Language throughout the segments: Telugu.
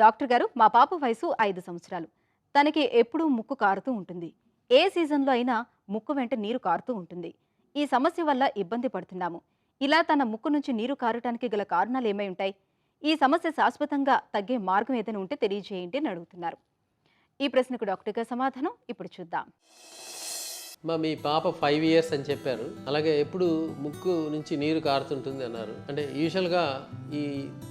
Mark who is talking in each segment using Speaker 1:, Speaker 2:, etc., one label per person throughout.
Speaker 1: డాక్టర్ గారు, మా పాప వయసు 5 సంవత్సరాలు. తనకి ఎప్పుడూ ముక్కు కారుతూ ఉంటుంది. ఏ సీజన్‌లో అయినా ముక్కు వెంట నీరు కారుతూ ఉంటుంది. ఈ సమస్య వల్ల ఇబ్బంది పడుతున్నాము. ఇలా తన ముక్కు నుంచి నీరు కారటానికి గల కారణాలేమై ఉంటాయి? ఈ సమస్య శాశ్వతంగా తగ్గే మార్గం ఏదైనా ఉంటే తెలియజేయండి అని అడుగుతున్నారు. ఈ ప్రశ్నకు డాక్టర్ గారి సమాధానం ఇప్పుడు చూద్దాం.
Speaker 2: మీ పాప 5 ఇయర్స్ అని చెప్పారు. అలాగే ఎప్పుడు ముక్కు నుంచి నీరు కారుతుంటుంది అన్నారు. అంటే యూజువల్గా ఈ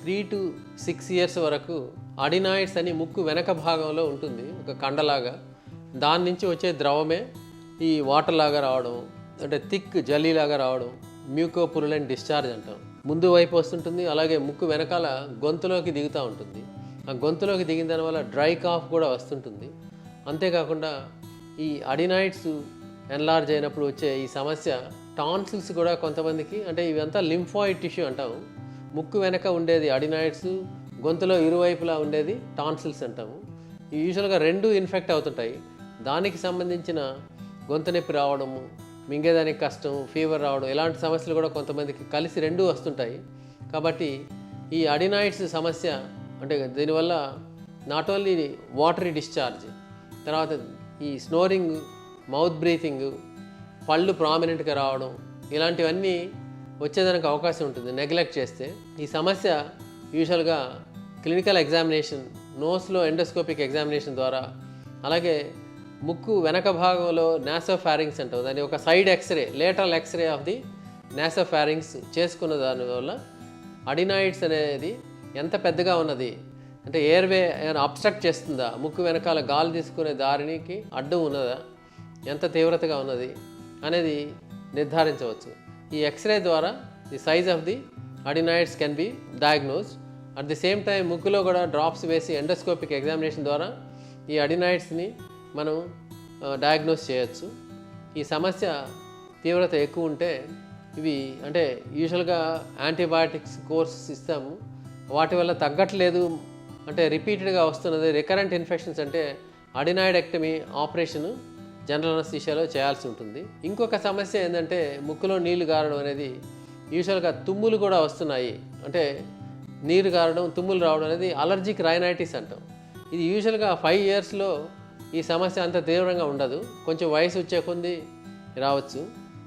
Speaker 2: 3 to 6 ఇయర్స్ వరకు అడినాయిడ్స్ అని ముక్కు వెనక భాగంలో ఉంటుంది, ఒక కండలాగా. దాని నుంచి వచ్చే ద్రవమే ఈ వాటర్ లాగా రావడం, అంటే థిక్ జల్లీలాగా రావడం, మ్యూకోపురులెంట్ డిశ్చార్జ్ అంటాం. ముందు వైపు వస్తుంటుంది, అలాగే ముక్కు వెనకాల గొంతులోకి దిగుతూ ఉంటుంది. ఆ గొంతులోకి దిగిన దానివల్ల డ్రై కాఫ్ కూడా వస్తుంటుంది. అంతేకాకుండా ఈ అడినాయిడ్స్ ఎన్లార్జ్ అయినప్పుడు వచ్చే ఈ సమస్య టాన్సిల్స్ కూడా కొంతమందికి, అంటే ఇవంతా లింఫాయిడ్ టిష్యూ అంటాము. ముక్కు వెనక ఉండేది అడినాయిడ్స్, గొంతులో ఇరువైపులా ఉండేది టాన్సిల్స్ అంటాము. యూజువల్గా 2 ఇన్ఫెక్ట్ అవుతుంటాయి. దానికి సంబంధించిన గొంతు నొప్పి రావడము, మింగేదానికి కష్టం, ఫీవర్ రావడం, ఇలాంటి సమస్యలు కూడా కొంతమందికి కలిసి 2 వస్తుంటాయి. కాబట్టి ఈ అడినాయిడ్స్ సమస్య అంటే దీనివల్ల నాట్ ఓన్లీ వాటరీ డిశ్చార్జ్, తర్వాత ఈ స్నోరింగ్, మౌత్ బ్రీతింగ్, పళ్ళు ప్రామినెంట్గా రావడం, ఇలాంటివన్నీ వచ్చేదానికి అవకాశం ఉంటుంది నెగ్లెక్ట్ చేస్తే. ఈ సమస్య యూజువల్గా క్లినికల్ ఎగ్జామినేషన్, నోస్లో ఎండోస్కోపిక్ ఎగ్జామినేషన్ ద్వారా, అలాగే ముక్కు వెనక భాగంలో నాసోఫారింగ్స్ అంటాం, దాని ఒక side x-ray, lateral x-ray of the nasopharynx చేసుకున్న దానివల్ల అడినాయిడ్స్ అనేది ఎంత పెద్దగా ఉన్నది, అంటే ఎయిర్వే ఏమైనా అబ్స్ట్రక్ట్ చేస్తుందా, ముక్కు వెనకాల గాలి తీసుకునే దారికి అడ్డు ఉన్నదా, ఎంత తీవ్రతగా ఉన్నది అనేది నిర్ధారించవచ్చు. ఈ ఎక్స్రే ద్వారా the size of the adenoids can be diagnosed. At the same time ముక్కులో కూడా డ్రాప్స్ వేసి ఎండోస్కోపిక్ ఎగ్జామినేషన్ ద్వారా ఈ అడినాయిడ్స్ని మనం డయాగ్నోస్ చేయొచ్చు. ఈ సమస్య తీవ్రత ఎక్కువ ఉంటే ఇవి అంటే యూజువల్గా యాంటీబయాటిక్స్ కోర్స్ ఇస్తాము. వాటి వల్ల తగ్గట్లేదు అంటే రిపీటెడ్గా వస్తున్నది, రికరెంట్ ఇన్ఫెక్షన్స్ అంటే అడినాయిడెక్టమీ ఆపరేషన్ జనరల్ అనస్థీషియాలో చేయాల్సి ఉంటుంది. ఇంకొక సమస్య ఏంటంటే ముక్కులో నీళ్లు గారడం అనేది, యూజువల్గా తుమ్ములు కూడా వస్తున్నాయి. అంటే నీరు గారడం, తుమ్ములు రావడం అనేది అలర్జిక్ రైనైటిస్ అంటాం. ఇది యూజువల్గా 5 ఇయర్స్లో ఈ సమస్య అంత తీవ్రంగా ఉండదు, కొంచెం వయసు వచ్చే కొద్దీ రావచ్చు.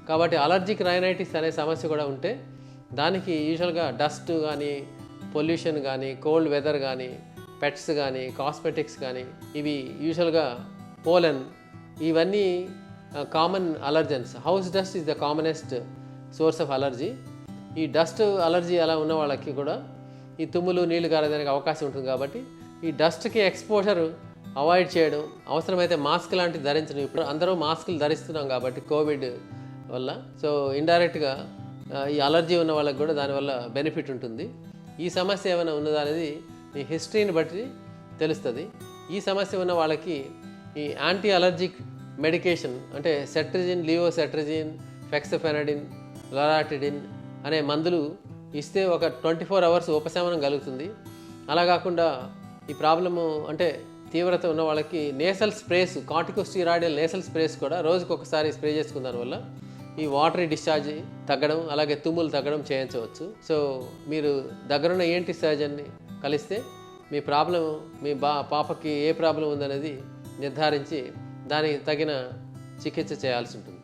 Speaker 2: కాబట్టి అలర్జిక్ రైనైటిస్ అనే సమస్య కూడా ఉంటే దానికి యూజువల్గా డస్ట్ కానీ, పొల్యూషన్ కానీ, కోల్డ్ వెదర్ కానీ, పెట్స్ కానీ, కాస్మెటిక్స్ కానీ, ఇవి యూజువల్గా పోలెన్, ఇవన్నీ common allergens. House dust is the commonest source of allergy. ఈ డస్ట్ అలర్జీ అలా ఉన్న వాళ్ళకి కూడా ఈ తుమ్ములు, నీళ్లు గారేదానికి అవకాశం ఉంటుంది. కాబట్టి ఈ డస్ట్కి ఎక్స్పోజర్ అవాయిడ్ చేయడం, అవసరమైతే మాస్క్ లాంటివి ధరించడం. ఇప్పుడు అందరూ మాస్కులు ధరిస్తున్నాం కాబట్టి కోవిడ్ వల్ల. సో ఇండైరెక్ట్గా ఈ అలర్జీ ఉన్న వాళ్ళకి కూడా దానివల్ల బెనిఫిట్ ఉంటుంది. ఈ సమస్య ఏమైనా ఉన్నదా అనేది ఈ హిస్టరీని బట్టి తెలుస్తుంది. ఈ సమస్య ఉన్న వాళ్ళకి ఈ యాంటీ అలర్జిక్ మెడికేషన్ అంటే సెట్రిజిన్, లియోసెట్రిజిన్, ఫెక్సఫెనడిన్, లోరాటిడిన్ అనే మందులు ఇస్తే ఒక 24 అవర్స్ ఉపశమనం కలుగుతుంది. అలా కాకుండా ఈ ప్రాబ్లము అంటే తీవ్రత ఉన్న వాళ్ళకి నేసల్ స్ప్రేస్, కార్టికోస్టీరాయిడల్ నేసల్ స్ప్రేస్ కూడా రోజుకు ఒకసారి స్ప్రే చేసుకున్న దానివల్ల ఈ వాటరీ డిశ్చార్జ్ తగ్గడం, అలాగే తుమ్ములు తగ్గడం చేయించవచ్చు. సో మీరు దగ్గరున్న ఏంటి సర్జన్ని కలిస్తే మీ ప్రాబ్లం, మీ పాపకి ఏ ప్రాబ్లం ఉందనేది నిర్ధారించి దానికి తగిన చికిత్స చేయాల్సి ఉంటుంది.